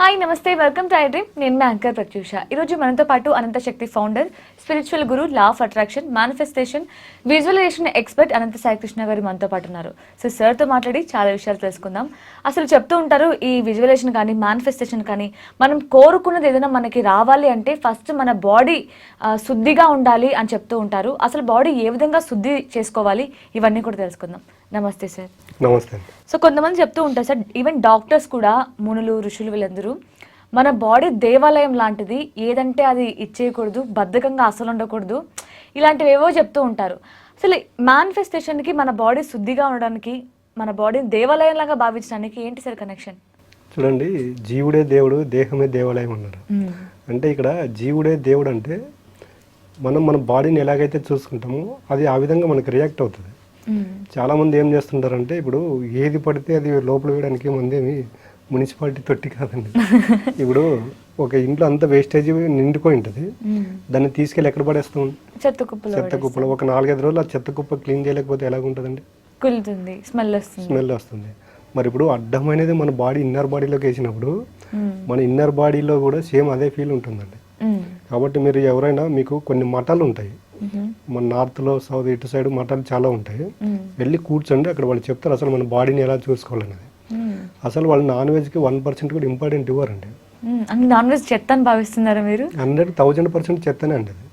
Hi నమస్తే welcome to I dream. నేను మీ anchor Pratyusha. ఈరోజు మనతో పాటు Ananta Shakti founder, spiritual guru, law of attraction, manifestation, visualisation expert Ananta Sai Krishna garu మనతో పాటు ఉన్నారు. సో సార్తో మాట్లాడి చాలా విషయాలు తెలుసుకుందాం. అసలు చెప్తూ ఉంటారు ఈ విజువలైజేషన్ కానీ మేనిఫెస్టేషన్ కానీ మనం కోరుకున్నది ఏదైనా మనకి రావాలి అంటే ఫస్ట్ మన బాడీ శుద్ధిగా ఉండాలి అని చెప్తూ ఉంటారు. అసలు బాడీ ఏ విధంగా శుద్ధి చేసుకోవాలి ఇవన్నీ కూడా తెలుసుకుందాం. నమస్తే సార్. నమస్తే. సో కొంతమంది చెప్తూ ఉంటారు సార్, ఈవెన్ డాక్టర్స్ కూడా, మునులు ఋషులు వీళ్ళందరూ మన బాడీ దేవాలయం లాంటిది, ఏదంటే అది ఇచ్చేయకూడదు, బద్ధకంగా అసలు ఉండకూడదు, ఇలాంటివి ఏవో చెప్తూ ఉంటారు. అసలు మేనిఫెస్టేషన్కి మన బాడీ శుద్ధిగా ఉండడానికి, మన బాడీని దేవాలయంలాగా భావించడానికి ఏంటి సార్ కనెక్షన్? చూడండి, జీవుడే దేవుడు, దేహమే దేవాలయం అన్నారు. అంటే ఇక్కడ జీవుడే దేవుడు అంటే మనం మన బాడీని ఎలాగైతే చూసుకుంటామో అది ఆ విధంగా మనకు రియాక్ట్ అవుతుంది. చాలా మంది ఏం చేస్తుంటారంటే ఇప్పుడు ఏది పడితే అది లోపల వేయడానికి మందేమి మున్సిపాలిటీ తొట్టి కాదండి. ఇప్పుడు ఒక ఇంట్లో అంత వేస్టేజ్ నిండుకొని ఉంటుంది, దాన్ని తీసుకెళ్ళి ఎక్కడ పడేస్తాం? చెత్త కుప్పలో. ఒక 4-5 రోజులు ఆ చెత్త కుప్ప క్లీన్ చేయలేకపోతే ఎలాగుంటుందండి? స్మెల్ వస్తుంది. మరి ఇప్పుడు అడ్డమైనది మన బాడీ ఇన్నర్ బాడీలోకి వేసినప్పుడు మన ఇన్నర్ బాడీలో కూడా సేమ్ అదే ఫీల్ ఉంటుందండి. కాబట్టి మీరు ఎవరైనా, మీకు కొన్ని మఠాలు ఉంటాయి మన నార్త్లో, సౌత్, ఇటు సైడ్ మఠాలు చాలా ఉంటాయి. వెళ్ళి కూర్చోండి, అక్కడ వాళ్ళు చెప్తారు అసలు మన బాడీని ఎలా చూసుకోవాలనేది. అసలు వాళ్ళు నాన్ వెజ్కి 1% కూడా ఇంపార్టెంట్ ఇవ్వరండి. నాన్ వెజ్ చెత్త అని భావిస్తున్నారా మీరు? 100,000% చెత్తనే అండి అది.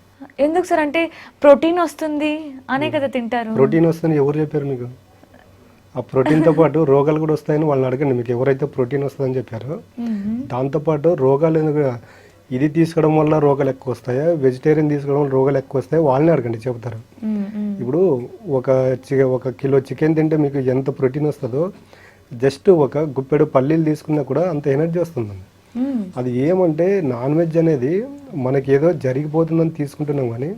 ఎందుకు సార్? అంటే ప్రోటీన్ వస్తుంది అనే కదా తింటారు. ప్రోటీన్ వస్తుంది ఎవరు చెప్పారు మీకు? ఆ ప్రోటీన్తో పాటు రోగాలు కూడా వస్తాయని వాళ్ళని అడగండి. మీకు ఎవరైతే ప్రోటీన్ వస్తుందని చెప్పారో దాంతోపాటు రోగాలు ఎందుకు, ఇది తీసుకోవడం వల్ల రోగాలు ఎక్కువ వస్తాయా, వెజిటేరియన్ తీసుకోవడం వల్ల రోగాలు ఎక్కువ వస్తాయా, వాళ్ళని అడగండి, చెబుతారు. ఇప్పుడు ఒక కిలో చికెన్ తింటే మీకు ఎంత ప్రోటీన్ వస్తుందో జస్ట్ ఒక గుప్పెడు పల్లీలు తీసుకున్నా కూడా అంత ఎనర్జీ వస్తుందండి. అది ఏమంటే నాన్ వెజ్ అనేది మనకి ఏదో జరిగిపోతుందని తీసుకుంటున్నాం, కానీ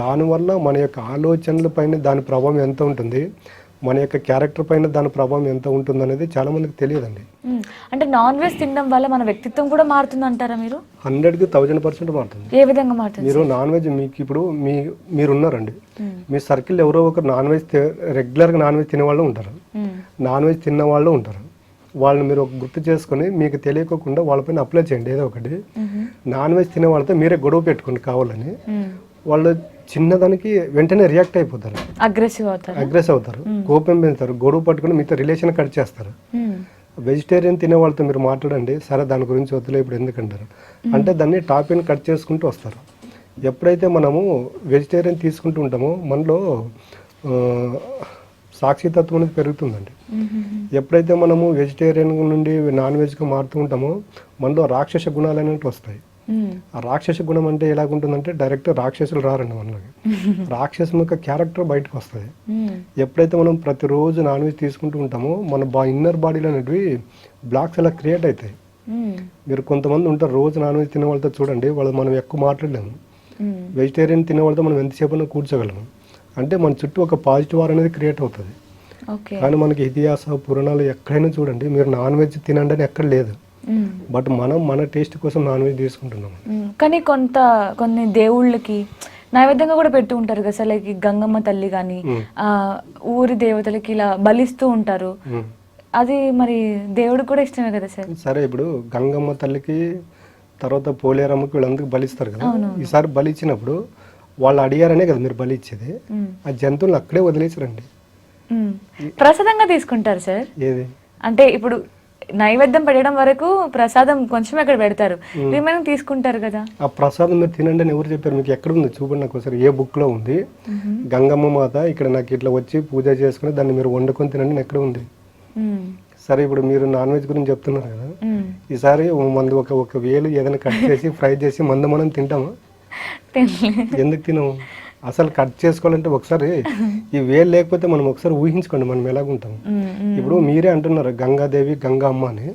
దానివల్ల మన యొక్క ఆలోచనల పైన దాని ప్రభావం ఎంత ఉంటుంది, మన యొక్క క్యారెక్టర్ పైన దాని ప్రభావం ఎంత ఉంటుంది అనేది చాలా మందికి తెలియదండి. అంటే నాన్ వెజ్ తినడం వల్ల మన వ్యక్తిత్వం కూడా మారుతుంది అంటారా మీరు? 100,000% మారుతుంది. ఏ విధంగా మారుతుంది? మీరు నాన్ వెజ్, మీకు ఇప్పుడు మీరున్నారండి, మీ సర్కిల్ ఎవరో ఒకరు నాన్ వెజ్ రెగ్యులర్గా నాన్ వెజ్ తినే వాళ్ళు ఉంటారు, నాన్ వెజ్ తిన్న వాళ్ళు ఉంటారు. వాళ్ళని మీరు గుర్తు చేసుకుని మీకు తెలియకోకుండా వాళ్ళపైన అప్లై చేయండి ఏదో ఒకటి. నాన్ వెజ్ తినే వాళ్ళతో మీరే గొడవ పెట్టుకోండి కావాలని, వాళ్ళు చిన్నదానికి వెంటనే రియాక్ట్ అయిపోతారు, అగ్రెసివ్ అవుతారు, కోపం పెంచుతారు, గొడవ పట్టుకుని మీతో రిలేషన్ కట్ చేస్తారు. వెజిటేరియన్ తినే వాళ్ళతో మీరు మాట్లాడండి, సరే దాని గురించి వద్దులే ఇప్పుడు ఎందుకంటారు అంటే దాన్ని టాపిక్ కట్ చేసుకుంటూ వస్తారు. ఎప్పుడైతే మనము వెజిటేరియన్ తీసుకుంటూ ఉంటామో మనలో సాక్షితత్వం అనేది పెరుగుతుందండి. ఎప్పుడైతే మనము వెజిటేరియన్ నుండి నాన్ వెజ్గా మారుతూ ఉంటామో మనలో రాక్షస గుణాలు అనేవి వస్తాయి. ఆ రాక్షస గుణం అంటే ఎలాగుంటుందంటే డైరెక్ట్ రాక్షసులు రారండి మనలోకి, రాక్షసుల యొక్క క్యారెక్టర్ బయటకు వస్తుంది. ఎప్పుడైతే మనం ప్రతిరోజు నాన్ వెజ్ తీసుకుంటూ ఉంటామో మన ఇన్నర్ బాడీలో అనేవి బ్లాక్స్ అలా క్రియేట్ అవుతాయి. మీరు కొంతమంది ఉంటారు రోజు నాన్ వెజ్ తినే వాళ్ళతో చూడండి, వాళ్ళు మనం ఎక్కువ మాట్లాడలేము. వెజిటేరియన్ తినే వాళ్ళతో మనం ఎంతసేపు కూర్చోగలము. అంటే మన చుట్టూ ఒక పాజిటివ్ ఆర్ అనేది క్రియేట్ అవుతుంది. కానీ మనకి ఇతిహాస పురాణాలు ఎక్కడైనా చూడండి, మీరు నాన్ వెజ్ తినండి అని ఎక్కడ లేదు, బట్ మనం మన టేస్ట్ కోసం నాన్ వెజ్ తీసుకుంటున్నాం. కానీ కొన్ని దేవుళ్ళకి నైవేద్యంగా కూడా పెడుతూ ఉంటారు కదా సార్, లైక్ గంగమ్మ తల్లి కానీ ఊరి దేవతలకి ఇలా బలిస్తూ ఉంటారు. అది మరి దేవుడికి కూడా ఇష్టమే కదా సార్? సరే, ఇప్పుడు గంగమ్మ తల్లికి తర్వాత పోలేరమ్మకి వీళ్ళందరికీ బలిస్తారు కదా. ఈసారి బలి ఇచ్చినప్పుడు వాళ్ళు అడిగారనే కదా మీరు బలి ఇచ్చేది, ఆ జంతువులను అక్కడే వదిలేసారండి. ప్రసాదంగా తీసుకుంటారు సార్. ఏది అంటే ఇప్పుడు నైవేద్యం పెట్టడం వరకు ప్రసాదం కొంచెం అక్కడ పెడతారు, రిమైనింగ్ తీసుకుంటారు కదా. ఆ ప్రసాదం మీరు తినండి అని ఎవరు చెప్పారు మీకు? ఎక్కడ ఉంది చూపండి నాకు ఒకసారి, ఏ బుక్ లో ఉంది గంగమ్మ మాత ఇక్కడ నాకు ఇట్లా వచ్చి పూజ చేసుకుని దాన్ని మీరు వండుకొని తినండి ఎక్కడ ఉంది? సరే, ఇప్పుడు మీరు నాన్ వెజ్ గురించి చెప్తున్నారు కదా, ఈసారి మంది ఒక వేలు ఏదైనా కట్ చేసి ఫ్రై చేసి మనం తింటామా? ఎందుకు తినము? అసలు కట్ చేసుకోవాలంటే ఒకసారి ఈ వేలు లేకపోతే మనం ఒకసారి ఊహించుకోండి మనం ఎలాగుంటాము. ఇప్పుడు మీరే అంటున్నారు గంగాదేవి గంగా అమ్మ అని.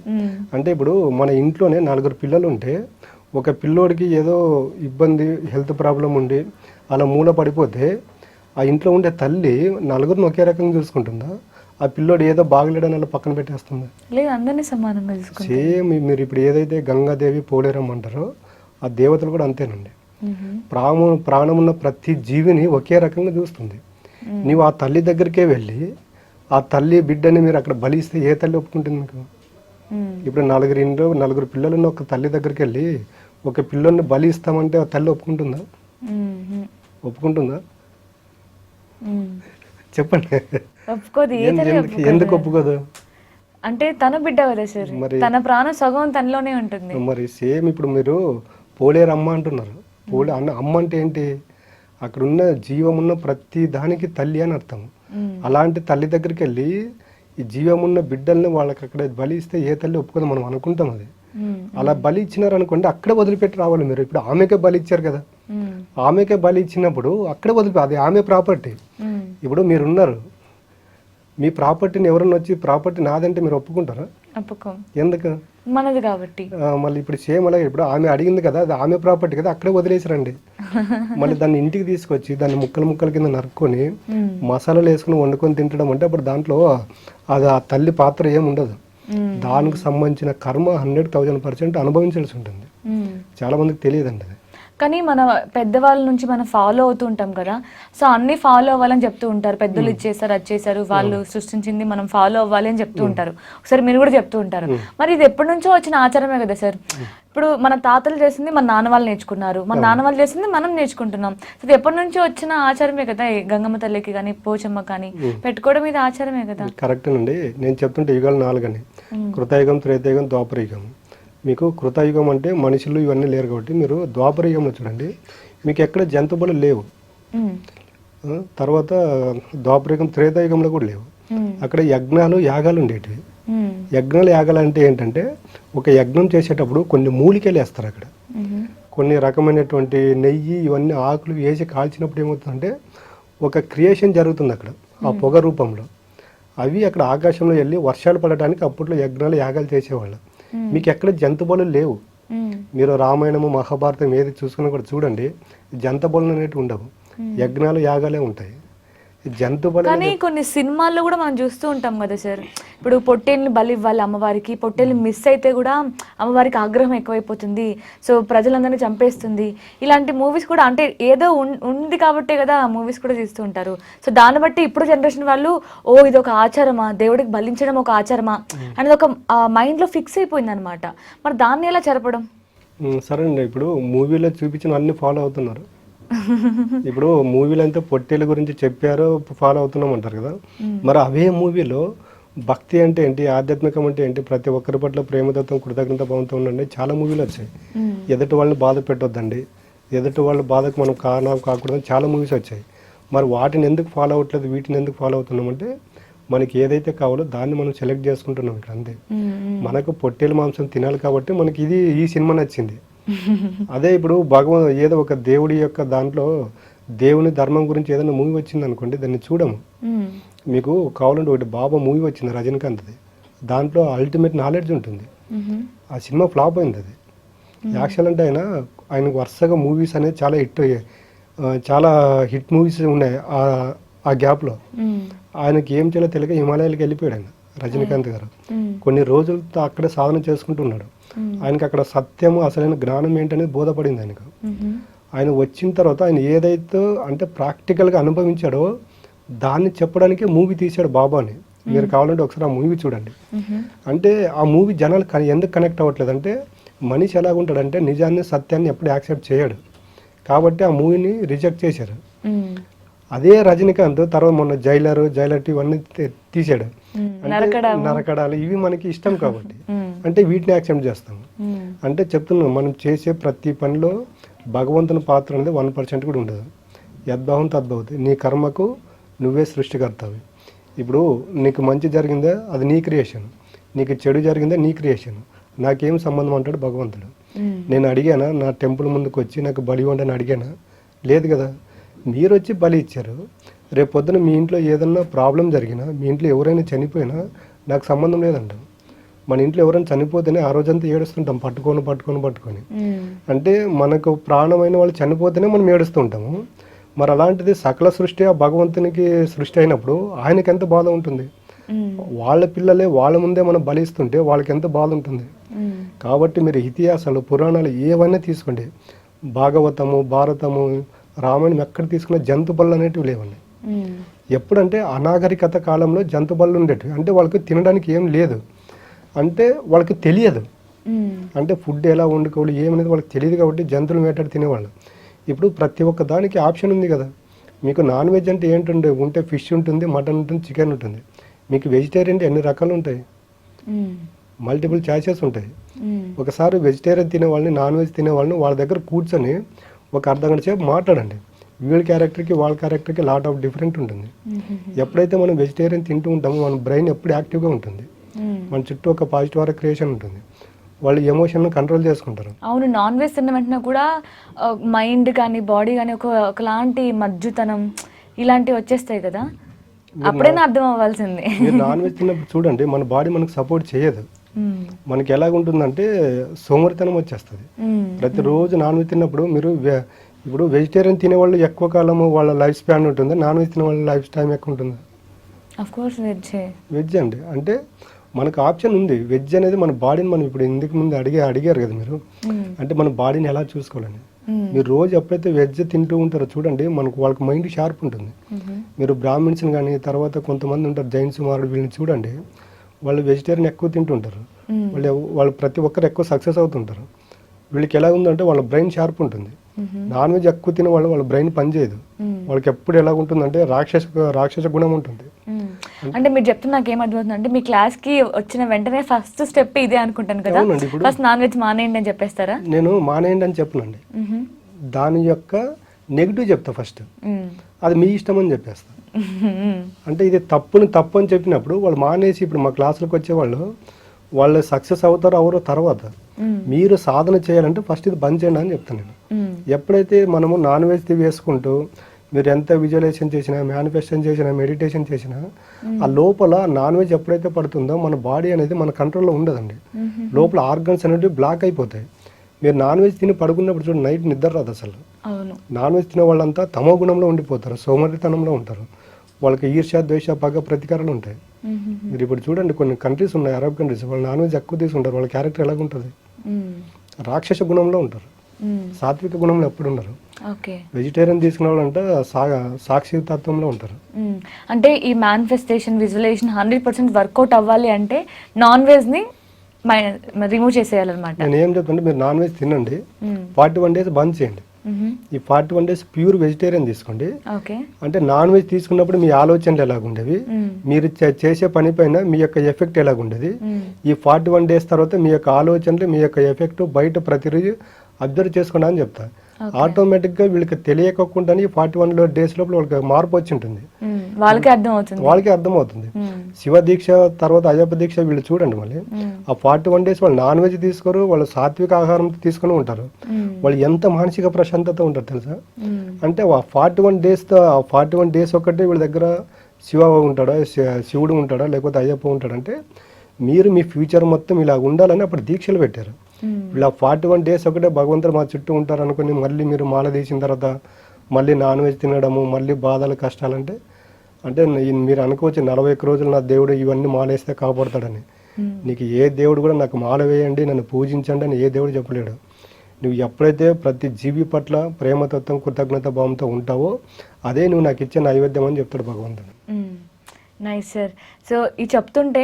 అంటే ఇప్పుడు మన ఇంట్లోనే 4 పిల్లలు ఉంటే ఒక పిల్లోడికి ఏదో ఇబ్బంది, హెల్త్ ప్రాబ్లం ఉండి అలా మూల పడిపోతే ఆ ఇంట్లో ఉండే తల్లి 4 ఒకే రకంగా చూసుకుంటుందా? ఆ పిల్లోడు ఏదో బాగలేడని అలా పక్కన పెట్టేస్తుందా? లేదు, అందరినీ సమానంగా చూసుకుంటుంది. సేమ్ మీరు ఇప్పుడు ఏదైతే గంగాదేవి పోలేరమ్మ అంటారో ఆ దేవతలు కూడా అంతేనండి. ప్రాణం ఉన్న ప్రతి జీవిని ఒకే రకంగా చూస్తుంది. నీవు ఆ తల్లి దగ్గరికే వెళ్ళి ఆ తల్లి బిడ్డని మీరు అక్కడ బలిస్తే ఏ తల్లి ఒప్పుకుంటుంది మీకు? ఇప్పుడు నలుగురు పిల్లలున్న ఒక తల్లి దగ్గరికి వెళ్ళి ఒక పిల్లోని బలి ఇస్తామంటే ఆ తల్లి ఒప్పుకుంటుందా? ఒప్పుకుంటుందా? చెప్పండి. ఒప్పుకోదు. ఎందుకు ఒప్పుకోదు? అంటే తన బిడ్డ కదా సార్, తన ప్రాణం సగం తనలోనే ఉంటుంది. మరి సేమ్ ఇప్పుడు మీరు పోలేరు అమ్మ అంటున్నారు. అమ్మ అంటే ఏంటి? అక్కడ ఉన్న జీవం ఉన్న ప్రతి దానికి తల్లి అని అర్థం. అలాంటి తల్లి దగ్గరికి వెళ్ళి ఈ జీవం ఉన్న బిడ్డల్ని వాళ్ళకి అక్కడ బలి ఇస్తే ఏ తల్లి ఒప్పుకోదు, మనం అనుకుంటాం. అది అలా బలి ఇచ్చినారు అనుకోండి, అక్కడే వదిలిపెట్టి రావాలి మీరు. ఇప్పుడు ఆమెకే బలి ఇచ్చారు కదా, ఆమెకే బలి ఇచ్చినప్పుడు అక్కడే వదిలిపెట్టి, అది ఆమె ప్రాపర్టీ. ఇప్పుడు మీరున్నారు, మీ ప్రాపర్టీని ఎవరన్నా వచ్చి ప్రాపర్టీ నాదంటే మీరు ఒప్పుకుంటారా? ఒప్పుకోం. ఎందుకు? మనది కాబట్టి. మళ్ళీ ఇప్పుడు సేమ్ అలాగే ఇప్పుడు ఆమె అడిగింది కదా, అది ఆమె ప్రాపర్టీ కదా, అక్కడే వదిలేసారండి. మళ్ళీ దాన్ని ఇంటికి తీసుకొచ్చి దాన్ని ముక్కల కింద నరుక్కొని మసాలాలు వేసుకుని వండుకొని తింటడం అంటే అప్పుడు దాంట్లో అది ఆ తల్లి పాత్ర ఏమి ఉండదు. దానికి సంబంధించిన కర్మ 100,000% అనుభవించాల్సి ఉంటుంది. చాలా మందికి తెలియదండి అది. కానీ మన పెద్దవాళ్ళ నుంచి మనం ఫాలో అవుతూ ఉంటాం కదా, సో అన్ని ఫాలో అవ్వాలని చెప్తూ ఉంటారు. పెద్దలు ఇచ్చేసారు, అది చేశారు, వాళ్ళు సృష్టించింది మనం ఫాలో అవ్వాలి అని చెప్తూ ఉంటారు. ఒకసారి మీరు కూడా చెప్తూ ఉంటారు. మరి ఇది ఎప్పటి నుంచో వచ్చిన ఆచారమే కదా సార్. ఇప్పుడు మన తాతలు చేసింది మన నాన్న వాళ్ళు నేర్చుకున్నారు, మన నాన్న వాళ్ళు చేసింది మనం నేర్చుకుంటున్నాం. ఇది ఎప్పటి నుంచో వచ్చిన ఆచారమే కదా. గంగమ్మ తల్లికి కానీ పోచమ్మ కానీ పెట్టుకోవడం ఇది ఆచారమే కదా. కరెక్ట్ అండి. నేను చెప్తుంటే యుగాలు 4 అని, కృతయుగం, త్రేతాయుగం, ద్వాపరయుగం. మీకు కృతయుగం అంటే మనుషులు ఇవన్నీ లేరు కాబట్టి మీరు ద్వాపరయుగంలో చూడండి, మీకు ఎక్కడ జంతువులు లేవు. తర్వాత ద్వాపరయుగం, త్రేతాయుగంలో కూడా లేవు. అక్కడ యజ్ఞాలు, యాగాలు ఉండేటివి. యజ్ఞాలు, యాగాలు అంటే ఏంటంటే ఒక యజ్ఞం చేసేటప్పుడు కొన్ని మూలికలు వేస్తారు. అక్కడ కొన్ని రకమైనటువంటి నెయ్యి ఇవన్నీ ఆకులు వేసి కాల్చినప్పుడు ఏమవుతుందంటే ఒక క్రియేషన్ జరుగుతుంది అక్కడ ఆ పొగ రూపంలో. అవి అక్కడ ఆకాశంలో వెళ్ళి వర్షాలు పడడానికి అప్పట్లో యజ్ఞాలు, యాగాలు చేసేవాళ్ళు. మీకు ఎక్కడ జంతువులు లేవు. మీరు రామాయణము, మహాభారతం ఏది చూసుకున్నా కూడా చూడండి, జంతువులు అనేవి ఉండవు. యజ్ఞాలు, యాగాలే ఉంటాయి. జంతువులు కానీ కొన్ని సినిమాల్లో కూడా మనం చూస్తూ ఉంటాం కదా సార్. ఇప్పుడు పొట్టేల్ని బలి ఇవ్వాలి అమ్మవారికి, పొట్టేల్ని మిస్ అయితే కూడా అమ్మవారికి ఆగ్రహం ఎక్కువైపోతుంది, సో ప్రజలందరినీ చంపేస్తుంది. ఇలాంటి మూవీస్ కూడా అంటే ఏదో ఉంది కాబట్టే కదా మూవీస్ కూడా తీస్తూ ఉంటారు. సో దాన్ని బట్టి ఇప్పుడు జనరేషన్ వాళ్ళు ఓ ఇది ఒక ఆచారమా, దేవుడికి బలించడం ఒక ఆచారమా అనేది ఒక మైండ్లో ఫిక్స్ అయిపోయింది అనమాట. మరి దాన్ని ఎలా చెరపడం? సరే అండి, ఇప్పుడు మూవీలో చూపించిన అన్ని ఫాలో అవుతున్నారు. ఇప్పుడు మూవీలు అంతా పొట్టేళ్ళ గురించి చెప్పారు, ఫాలో అవుతున్నాం అంటారు కదా. మరి అవే మూవీలో భక్తి అంటే ఏంటి, ఆధ్యాత్మికం అంటే ఏంటి, ప్రతి ఒక్కరి పట్ల ప్రేమతత్వం, కృతజ్ఞత భావంతో ఉండండి, చాలా మూవీలు వచ్చాయి. ఎదుటి వాళ్ళని బాధ పెట్టొద్దండి, ఎదుటి వాళ్ళ బాధకు మనం కారణం కాకూడదని చాలా మూవీస్ వచ్చాయి. మరి వాటిని ఎందుకు ఫాలో అవ్వట్లేదు, వీటిని ఎందుకు ఫాలో అవుతున్నామంటే మనకి ఏదైతే కావాలో దాన్ని మనం సెలెక్ట్ చేసుకుంటున్నాం ఇక్కడ, అంతే. మనకు పొట్టేలు మాంసం తినాలి కాబట్టి మనకి ఈ సినిమా నచ్చింది. అదే ఇప్పుడు ఏదో ఒక దేవుడి యొక్క దాంట్లో దేవుని ధర్మం గురించి ఏదైనా మూవీ వచ్చింది అనుకోండి, దాన్ని చూడము. మీకు కావాలంటే ఒకటి బాబా మూవీ వచ్చింది రజనీకాంత్ది, దాంట్లో అల్టిమేట్ నాలెడ్జ్ ఉంటుంది. ఆ సినిమా ఫ్లాప్ అయింది. అది యాక్చువల్ అంటే ఆయనకు వరుసగా మూవీస్ అనేది చాలా హిట్ మూవీస్ ఉన్నాయి. ఆ గ్యాప్లో ఆయనకి ఏం చేయాలో తెలియక హిమాలయాలకు వెళ్ళిపోయాడు ఆయన, రజనీకాంత్ గారు. కొన్ని రోజులతో అక్కడే సాధన చేసుకుంటున్నాడు. ఆయనకి అక్కడ సత్యము, అసలైన జ్ఞానం ఏంటనేది బోధపడింది ఆయనకు. ఆయన వచ్చిన తర్వాత ఆయన ఏదైతే అంటే ప్రాక్టికల్గా అనుభవించాడో దాన్ని చెప్పడానికే మూవీ తీశాడు బాబాని. మీరు కావాలంటే ఒకసారి ఆ మూవీ చూడండి. అంటే ఆ మూవీ జనాలు ఎందుకు కనెక్ట్ అవ్వట్లేదు అంటే, మనిషి ఎలాగుంటాడంటే నిజాన్ని, సత్యాన్ని ఎప్పుడు యాక్సెప్ట్ చేయడు కాబట్టి ఆ మూవీని రిజెక్ట్ చేశారు. అదే రజనీకాంత్ తర్వాత మొన్న జైలర్ 2 ఇవన్నీ తీసాడు. నరకడాలు ఇవి మనకి ఇష్టం కాబట్టి అంటే వీటిని యాక్సెప్ట్ చేస్తాము. అంటే చెప్తున్నాం, మనం చేసే ప్రతి పనిలో భగవంతుని పాత్ర అనేది 1% కూడా ఉండదు. యద్భావం తద్భవతి, నీ కర్మకు నువ్వే సృష్టికర్తవి. ఇప్పుడు నీకు మంచి జరిగిందా అది నీ క్రియేషన్, నీకు చెడు జరిగిందా నీ క్రియేషన్, నాకేం సంబంధం అంటాడు భగవంతుడు. నేను అడిగానా నా టెంపుల్ ముందుకు వచ్చి నాకు బలి ఇవ్వండి అడిగానా? లేదు కదా. మీరు వచ్చి బలి ఇచ్చారు. రేపు పొద్దున మీ ఇంట్లో ఏదన్నా ప్రాబ్లం జరిగినా, మీ ఇంట్లో ఎవరైనా చనిపోయినా నాకు సంబంధం లేదంట. మన ఇంట్లో ఎవరైనా చనిపోతేనే ఆ రోజంతా ఏడుస్తుంటాం, పట్టుకొని. అంటే మనకు ప్రాణమైన వాళ్ళు చనిపోతేనే మనం ఏడుస్తూ ఉంటాము. మరి అలాంటిది సకల సృష్టి ఆ భగవంతునికి సృష్టి అయినప్పుడు ఆయనకి ఎంత బాధ ఉంటుంది. వాళ్ళ పిల్లలే వాళ్ళ ముందే మనం బలిస్తుంటే వాళ్ళకి ఎంత బాధ ఉంటుంది. కాబట్టి మీరు ఇతిహాసాలు, పురాణాలు ఏవైనా తీసుకోండి, భాగవతము, భారతము, రామాయణం ఎక్కడ తీసుకున్న జంతు బళ్ళు అనేటివి లేవండి. ఎప్పుడంటే అనాగరికత కాలంలో జంతు బళ్ళు ఉండేటివి. అంటే వాళ్ళకి తినడానికి ఏం లేదు. అంటే వాళ్ళకి తెలియదు, అంటే ఫుడ్ ఎలా వండుకోవాలి ఏమనేది వాళ్ళకి తెలియదు కాబట్టి జంతువులు వేటాడి తినేవాళ్ళు. ఇప్పుడు ప్రతి ఒక్క దానికి ఆప్షన్ ఉంది కదా. మీకు నాన్ వెజ్ అంటే ఏంటంటే ఉంటే ఫిష్ ఉంటుంది, మటన్ ఉంటుంది, చికెన్ ఉంటుంది. మీకు వెజిటేరియన్ ఎన్ని రకాలు ఉంటాయి, మల్టిపుల్ చాయిసెస్ ఉంటాయి. ఒకసారి వెజిటేరియన్ తినే వాళ్ళని, నాన్ వెజ్ తినే వాళ్ళని వాళ్ళ దగ్గర కూర్చొని ఒక అర్ధగంట సేపు మాట్లాడండి. వీళ్ళ క్యారెక్టర్కి వాళ్ళ క్యారెక్టర్కి లాట్ ఆఫ్ డిఫరెంట్ ఉంటుంది. ఎప్పుడైతే మనం వెజిటేరియన్ తింటూ ఉంటామో మన బ్రెయిన్ ఎప్పుడు యాక్టివ్గా ఉంటుంది, మన చుట్టూ ఒక పాజిటివ్ ఆర్ క్రియేషన్ ఉంటుంది, వాళ్ళు ఎమోషన్ కంట్రోల్ చేసుకుంటారు. అవును, నాన్ వెజ్ తిన్న వెంటనే కూడా మైండ్ కానీ బాడీ కానీ ఒకలాంటి మజ్జుతనం ఇలాంటివి వచ్చేస్తాయి కదా, అప్పుడైనా అర్థం అవ్వాల్సింది. మీరు నాన్ వెజ్ తిన్నప్పుడు చూడండి, మన బాడీ మనకు సపోర్ట్ చేయదు. మనకి ఎలాగుంటుందంటే సోమరితనం వచ్చేస్తుంది. ప్రతిరోజు నాన్ వెజ్ తిన్నప్పుడు మీరు ఇప్పుడు వెజిటేరియన్ తినేవాళ్ళు ఎక్కువ కాలము వాళ్ళ లైఫ్ స్పాన్ ఉంటుంది, నాన్ వెజ్ తినే వాళ్ళ లైఫ్ టైం ఎక్కువ ఉంటుంది. వెజ్ అండి, అంటే మనకు ఆప్షన్ ఉంది. వెజ్ అనేది మన బాడీని మనం ఇప్పుడు ఇందుకు ముందు అడిగారు కదా మీరు, అంటే మన బాడీని ఎలా చూసుకోవాలని. మీరు రోజు ఎప్పుడైతే వెజ్ తింటూ ఉంటారో చూడండి, మనకు వాళ్ళకి మైండ్ షార్ప్ ఉంటుంది. మీరు బ్రాహ్మిన్స్ని కానీ తర్వాత కొంతమంది ఉంటారు జైన్ సుమారుడు, వీళ్ళని చూడండి, వాళ్ళు వెజిటేరియన్ ఎక్కువ తింటుంటారు, వాళ్ళు ప్రతి ఒక్కరు ఎక్కువ సక్సెస్ అవుతుంటారు. వీళ్ళకి ఎలా ఉందంటే వాళ్ళ బ్రెయిన్ షార్ప్ ఉంటుంది. నాన్ వెజ్ ఎక్కువ తినే వాళ్ళ బ్రెయిన్ పనిచేయదు. వాళ్ళకి ఎప్పుడు ఎలా ఉంటుందంటే రాక్షస గుణం ఉంటుంది. అంటే మీరు చెప్తున్న నాకు ఏమర్థమవుతుంది అంటే, మీ క్లాస్ కి వచ్చిన వెంటనే ఫస్ట్ స్టెప్ ఇదే అనుకుంటాను కదా, ఫస్ట్ నాన్ వెజ్ మానేయండి అని చెప్పేస్తారా? నేను మానేయండి అని చెప్పనండి, దాని యొక్క నెగిటివ్ చెప్తా ఫస్ట్, అది మీ ఇష్టం అని చెప్పేస్తా. అంటే ఇది తప్పు అని చెప్పినప్పుడు వాళ్ళు మానేసి, ఇప్పుడు మా క్లాసులకు వచ్చేవాళ్ళు వాళ్ళు సక్సెస్ అవుతారో అవరో తర్వాత, మీరు సాధన చేయాలంటే ఫస్ట్ ఇది బంద్ చేయండి అని చెప్తాను నేను. ఎప్పుడైతే మనము నాన్ వెజ్ వేసుకుంటూ మీరు ఎంత విజువలైజేషన్ చేసినా, మేనిఫెస్టేషన్ చేసినా, మెడిటేషన్ చేసినా, ఆ లోపల నాన్ వెజ్ ఎప్పుడైతే పడుతుందో మన బాడీ అనేది మన కంట్రోల్లో ఉండదండి. లోపల ఆర్గన్స్ అనేవి బ్లాక్ అయిపోతాయి. మీరు నాన్ వెజ్ తిని పడుకున్నప్పుడు చూడండి, నైట్ నిద్ర రాదు అసలు. నాన్ వెజ్ తినే వాళ్ళంతా తమో గుణంలో ఉండిపోతారు, సోమరితనంలో ఉంటారు. వాళ్ళకి ఈర్ష్య, ద్వేష, పగ, ప్రతీకారాలు ఉంటాయి. మీరు ఇప్పుడు చూడండి, కొన్ని కంట్రీస్ ఉన్నాయి, అరబ్ కంట్రీస్, వాళ్ళు నాన్ వెజ్ ఎక్కువ తీసుకుంటారు. వాళ్ళ క్యారెక్టర్ ఎలాగుంటుంది, రాక్షస గుణంలో ఉంటారు, సాత్విక గుణంలో ఎప్పుడు ఉండరు. వెజిటేరియన్ తీసుకునే వాళ్ళంటే సాక్షి తత్వంలో ఉంటారు. అంటే ఈ మేనిఫెస్టేషన్, విజువలైజేషన్ 100% వర్కౌట్ అవ్వాలి అంటే నాన్ వెజ్ ని రిమూవ్ చేసేయాలన్నమాట. నేను ఏం చెప్తానంటే, మీరు నాన్ వెజ్ తినండి, 41 days బంద్ చేయండి. ఈ 41 days ప్యూర్ వెజిటేరియన్ తీసుకోండి. అంటే నాన్ వెజ్ తీసుకున్నప్పుడు మీ ఆలోచనలు ఎలాగుండేవి, మీరు చేసే పని పైన మీ యొక్క ఎఫెక్ట్ ఎలాగుండేది, ఈ 41 days తర్వాత మీ యొక్క ఆలోచనలు, మీ యొక్క ఎఫెక్ట్ బయట ప్రతిరోజు అబ్జర్వ్ చేసుకోండి అని చెప్తా. ఆటోమేటిక్గా వీళ్ళకి తెలియకుండానే 41 days లోపల వాళ్ళకి మార్పు వచ్చి ఉంటుంది, వాళ్ళకే అర్థమవుతుంది. శివ దీక్ష తర్వాత అయ్యప్ప దీక్ష వీళ్ళు చూడండి, మళ్ళీ ఆ 41 days వాళ్ళు నాన్ వెజ్ తీసుకోరు, వాళ్ళు సాత్విక ఆహారం తీసుకొని ఉంటారు. వాళ్ళు ఎంత మానసిక ప్రశాంతత ఉంటారు తెలుసా. అంటే ఆ 41 days ఒక్కటే వీళ్ళ దగ్గర శివుడు ఉంటాడా లేకపోతే అయ్యప్ప ఉంటాడంటే, మీరు మీ ఫ్యూచర్ మొత్తం ఇలా ఉండాలని అప్పుడు దీక్షలు పెట్టారు. ఇలా 41 days ఒకటే భగవంతుడు మా చుట్టూ ఉంటారు అనుకుని మళ్ళీ మీరు మాల తీసిన తర్వాత మళ్ళీ నాన్ వెజ్ తినడము, మళ్ళీ బాధలు, కష్టాలంటే అంటే మీరు అనుకోవచ్చు 41 రోజులు నా దేవుడు ఇవన్నీ మాలేస్తే కాపాడతాడని. నీకు ఏ దేవుడు కూడా నాకు మాల వేయండి, నన్ను పూజించండి అని ఏ దేవుడు చెప్పలేడు. నువ్వు ఎప్పుడైతే ప్రతి జీవి పట్ల ప్రేమతత్వం, కృతజ్ఞత భావంతో ఉంటావో అదే నువ్వు నాకు ఇచ్చే నైవేద్యం అని చెప్తాడు భగవంతుడు. Nice sir. సో ఈ చెప్తుంటే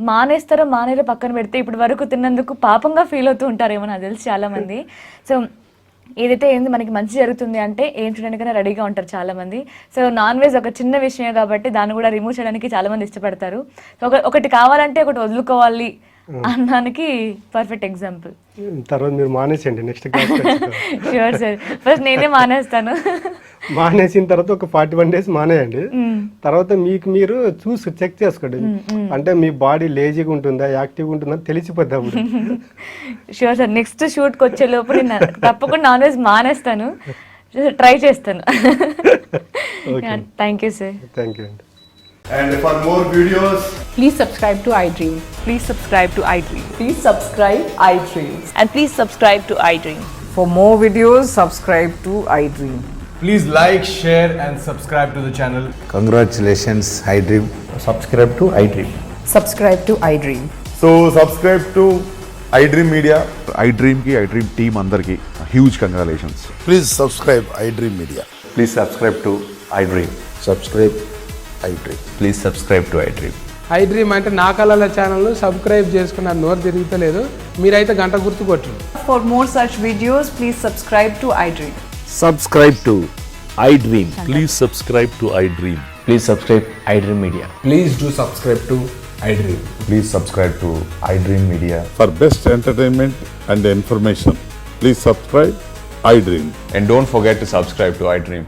మానేస్తారో మానేరో పక్కన పెడితే ఇప్పటి వరకు తిన్నందుకు పాపంగా ఫీల్ అవుతూ ఉంటారేమో నాకు తెలిసి చాలా మంది. సో ఏదైతే ఏంది మనకి మంచి జరుగుతుంది అంటే ఏం చేయడానికైనా రెడీగా ఉంటారు చాలా మంది. సో నాన్ వెజ్ ఒక చిన్న విషయమే కాబట్టి దాన్ని కూడా రిమూవ్ చేయడానికి చాలా మంది ఇష్టపడతారు. సో ఒకటి కావాలంటే ఒకటి వదులుకోవాలి అన్నానికి పర్ఫెక్ట్ ఎగ్జాంపుల్. తర్వాత మీరు మానేసండి, next class. Sure sir, first నేనే మానేస్తాను. మానేసిన తర్వాత ఒక 41 days మానేయండి. తర్వాత మీకు మీరు చూసి చెక్ చేసుకోండి, అంటే మీ బాడీ లేజీగా ఉంటుందా యాక్టివ్గా ఉంటుందా తెలిసిపోద్ది అప్పుడు. షూర్ సార్, నెక్స్ట్ షూట్కి వచ్చే లోపు నేను తప్పకుండా నాన్ వెజ్ మానేస్తాను, ట్రై చేస్తాను. Thank you sir. Thank you అండి. And for more videos, please subscribe to iDream. Please subscribe to iDream. Please subscribe iDream. And please subscribe to iDream. For more videos, subscribe to iDream. please like, share and subscribe to the channel. Congratulations, iDream. Subscribe to iDream. Subscribe to iDream. So subscribe to iDream Media. iDream ki iDream team andarki huge congratulations. Please subscribe iDream Media. Please subscribe to iDream. Subscribe iDream. Please subscribe to iDream. I dream అంటే నా కళల ఛానల్ను subscribe చేసుకున్న నోరు తిరుగుతలేదు, మీరైతే గంట గుర్తు కొట్టండి. For more such videos, please subscribe to iDream. Subscribe to iDream. Please subscribe to iDream. Please subscribe iDream Media. Please do subscribe to iDream. Please subscribe to iDream Media. For best entertainment and information, please subscribe iDream. And don't forget to subscribe to iDream.